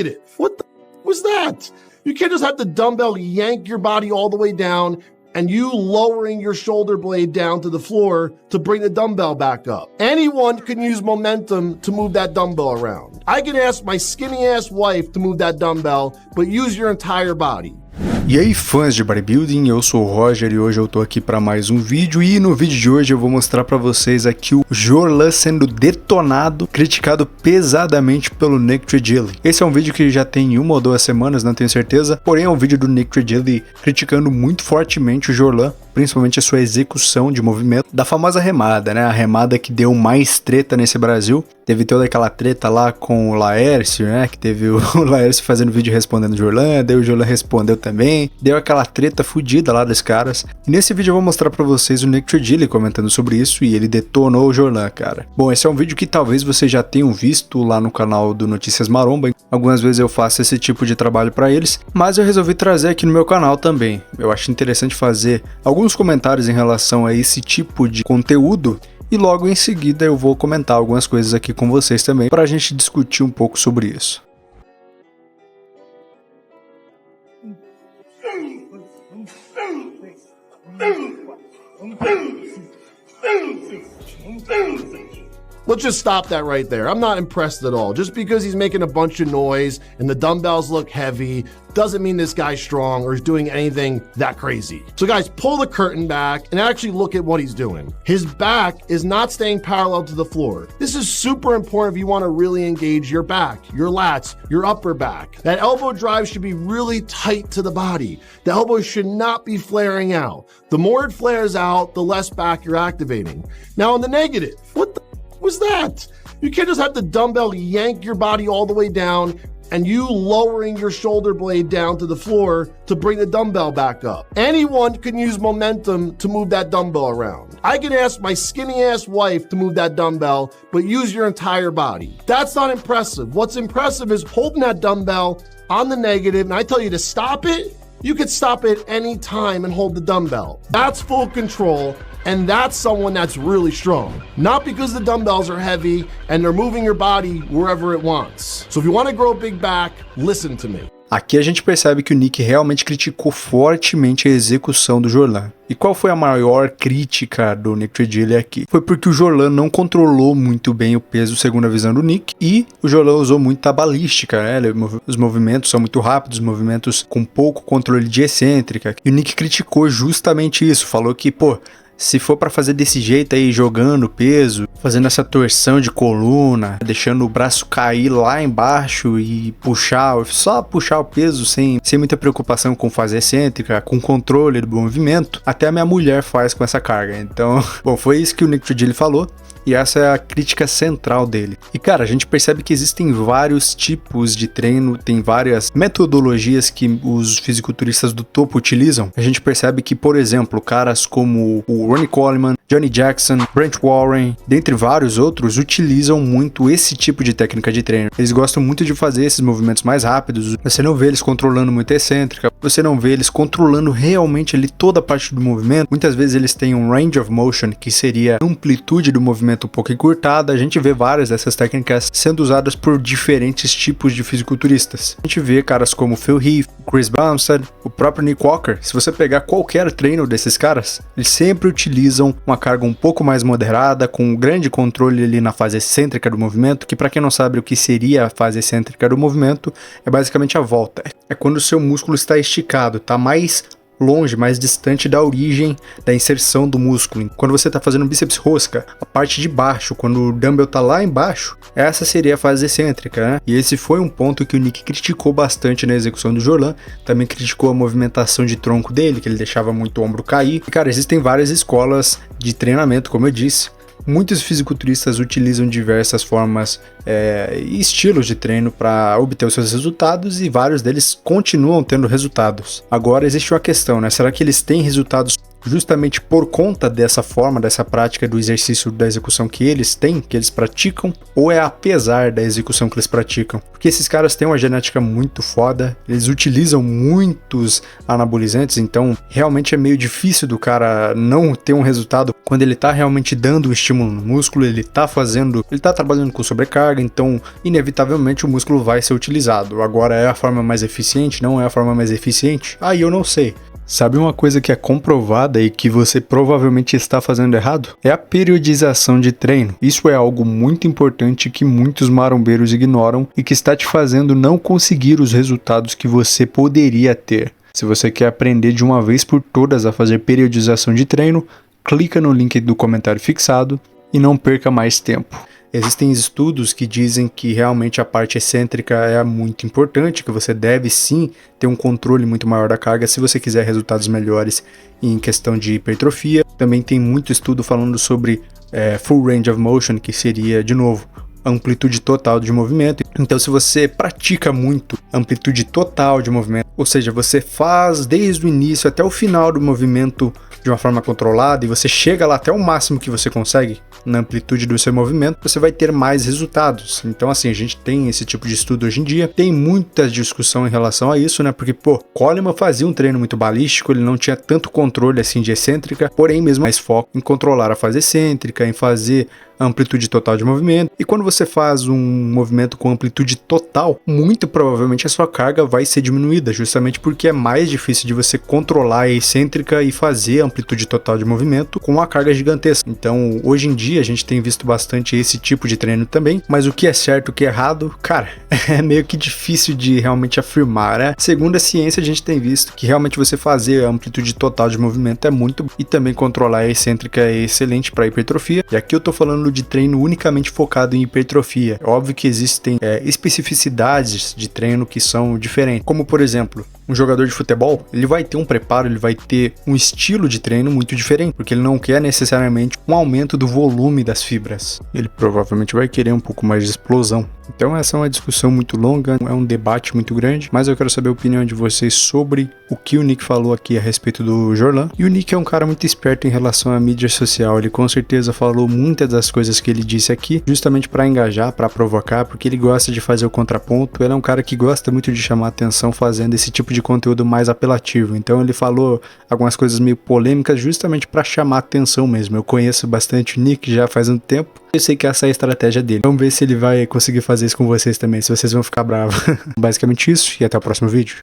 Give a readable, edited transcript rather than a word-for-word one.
negative. What the was that? You can't just have the dumbbell yank your body all the way down and you lowering your shoulder blade down to the floor to bring the dumbbell back up. Anyone can use momentum to move that dumbbell around. I can ask my skinny ass wife to move that dumbbell, but use your entire body. E aí, fãs de bodybuilding, eu sou o Roger e hoje eu tô aqui para mais um vídeo, e no vídeo de hoje eu vou mostrar para vocês aqui o Jorlan sendo detonado, criticado pesadamente pelo Nick Trigili. Esse é um vídeo que já tem 1 ou 2 semanas, não tenho certeza, porém é um vídeo do Nick Trigili criticando muito fortemente o Jorlan, principalmente a sua execução de movimento da famosa remada, né? A remada que deu mais treta nesse Brasil. Teve toda aquela treta lá com o Laércio, né? Que teve o Laércio fazendo vídeo respondendo o Jorlan, daí o Jorlan respondeu também. Deu aquela treta fodida lá dos caras. E nesse vídeo eu vou mostrar pra vocês o Nick Trigili comentando sobre isso, e ele detonou o Jorlan, cara. Bom, esse é um vídeo que talvez vocês já tenham visto lá no canal do Notícias Maromba. Algumas vezes eu faço esse tipo de trabalho pra eles, mas eu resolvi trazer aqui no meu canal também. Eu acho interessante fazer alguns comentários em relação a esse tipo de conteúdo, e logo em seguida eu vou comentar algumas coisas aqui com vocês também, pra gente discutir um pouco sobre isso. Let's just stop that right there. I'm not impressed at all. Just because he's making a bunch of noise and the dumbbells look heavy doesn't mean this guy's strong or is doing anything that crazy. So guys, pull the curtain back and actually look at what he's doing. His back is not staying parallel to the floor. This is super important if you want to really engage your back, your lats, your upper back. That elbow drive should be really tight to the body. The elbow should not be flaring out. The more it flares out, the less back you're activating. Now on the negative, what the was that? You can't just have the dumbbell yank your body all the way down and you lowering your shoulder blade down to the floor to bring the dumbbell back up. Anyone can use momentum to move that dumbbell around. I can ask my skinny ass wife to move that dumbbell, but use your entire body. That's not impressive. What's impressive is holding that dumbbell on the negative, and I tell you to stop it, you could stop it any time and hold the dumbbell. That's full control. And that's someone that's really strong. Not because the dumbbells are heavy and they're moving your body wherever it wants. So if you want to grow a big back, listen to me. Aqui a gente percebe que o Nick realmente criticou fortemente a execução do Jorlan. E qual foi a maior crítica do Nick Trigili aqui? Foi porque o Jorlan não controlou muito bem o peso segundo a visão do Nick, e o Jorlan usou muita balística, né? Os movimentos são muito rápidos, movimentos com pouco controle de excêntrica. E o Nick criticou justamente isso, falou que, pô, se for pra fazer desse jeito aí, jogando peso, fazendo essa torção de coluna, deixando o braço cair lá embaixo e puxar, só puxar o peso sem muita preocupação com fazer excêntrica, com controle do movimento, até a minha mulher faz com essa carga. Então, bom, foi isso que o Nick Trigili falou. E essa é a crítica central dele. E cara, a gente percebe que existem vários tipos de treino, tem várias metodologias que os fisiculturistas do topo utilizam. A gente percebe que, por exemplo, caras como o Ronnie Coleman, Johnny Jackson, Brent Warren, dentre vários outros, utilizam muito esse tipo de técnica de treino. Eles gostam muito de fazer esses movimentos mais rápidos. Você não vê eles controlando muito a excêntrica, você não vê eles controlando realmente ali toda a parte do movimento. Muitas vezes eles têm um range of motion, que seria a amplitude do movimento um pouco encurtada. A gente vê várias dessas técnicas sendo usadas por diferentes tipos de fisiculturistas. A gente vê caras como Phil Heath, Chris Bumstead, o próprio Nick Walker. Se você pegar qualquer treino desses caras, eles sempre utilizam uma carga um pouco mais moderada, com um grande controle ali na fase excêntrica do movimento, que para quem não sabe o que seria a fase excêntrica do movimento, é basicamente a volta. É quando o seu músculo está esticado, está mais longe, mais distante da origem da inserção do músculo. Quando você está fazendo bíceps rosca, a parte de baixo, quando o dumbbell está lá embaixo, essa seria a fase excêntrica, né? E esse foi um ponto que o Nick criticou bastante na execução do Jorlan. Também criticou a movimentação de tronco dele, que ele deixava muito o ombro cair. E cara, existem várias escolas de treinamento, como eu disse. Muitos fisiculturistas utilizam diversas formas e estilos de treino para obter os seus resultados, e vários deles continuam tendo resultados. Agora existe uma questão, né? Será que eles têm resultados justamente por conta dessa forma, dessa prática do exercício, da execução que eles têm, que eles praticam, ou é apesar da execução que eles praticam? Porque esses caras têm uma genética muito foda, eles utilizam muitos anabolizantes, então realmente é meio difícil do cara não ter um resultado quando ele tá realmente dando um estímulo no músculo, ele tá trabalhando com sobrecarga, carga, então inevitavelmente o músculo vai ser utilizado. Agora, é a forma mais eficiente? Não é a forma mais eficiente? Aí eu não sei. Sabe uma coisa que é comprovada e que você provavelmente está fazendo errado? É a periodização de treino. Isso é algo muito importante que muitos marombeiros ignoram e que está te fazendo não conseguir os resultados que você poderia ter. Se você quer aprender de uma vez por todas a fazer periodização de treino, clica no link do comentário fixado e não perca mais tempo. Existem estudos que dizem que realmente a parte excêntrica é muito importante, que você deve sim ter um controle muito maior da carga se você quiser resultados melhores em questão de hipertrofia. Também tem muito estudo falando sobre full range of motion, que seria, de novo, amplitude total de movimento. Então, se você pratica muito amplitude total de movimento, ou seja, você faz desde o início até o final do movimento de uma forma controlada e você chega lá até o máximo que você consegue na amplitude do seu movimento, você vai ter mais resultados. Então, assim, a gente tem esse tipo de estudo hoje em dia, tem muita discussão em relação a isso, né? Porque, Coleman fazia um treino muito balístico, ele não tinha tanto controle assim de excêntrica, porém mesmo mais foco em controlar a fase excêntrica, em fazer a amplitude total de movimento. E quando você faz um movimento com amplitude total, muito provavelmente a sua carga vai ser diminuída, justamente porque é mais difícil de você controlar a excêntrica e fazer a amplitude total de movimento com uma carga gigantesca. Então, hoje em dia, a gente tem visto bastante esse tipo de treino também, mas o que é certo, o que é errado, cara, é meio que difícil de realmente afirmar, né? Segundo a ciência, a gente tem visto que realmente você fazer a amplitude total de movimento é muito, e também controlar a excêntrica é excelente para hipertrofia. E aqui eu tô falando de treino unicamente focado em hipertrofia. É óbvio que existem especificidades de treino que são diferentes, como por exemplo, um jogador de futebol, ele vai ter um preparo, ele vai ter um estilo de treino muito diferente, porque ele não quer necessariamente um aumento do volume das fibras. Ele provavelmente vai querer um pouco mais de explosão. Então essa é uma discussão muito longa, é um debate muito grande, mas eu quero saber a opinião de vocês sobre o que o Nick falou aqui a respeito do Jorlan. E o Nick é um cara muito esperto em relação à mídia social, ele com certeza falou muitas das coisas que ele disse aqui, justamente para engajar, para provocar, porque ele gosta de fazer o contraponto, ele é um cara que gosta muito de chamar atenção fazendo esse tipo de conteúdo mais apelativo, então ele falou algumas coisas meio polêmicas justamente para chamar atenção mesmo. Eu conheço bastante o Nick já faz um tempo, eu sei que essa é a estratégia dele. Vamos ver se ele vai conseguir fazer isso com vocês também, se vocês vão ficar bravos. Basicamente isso, e até o próximo vídeo.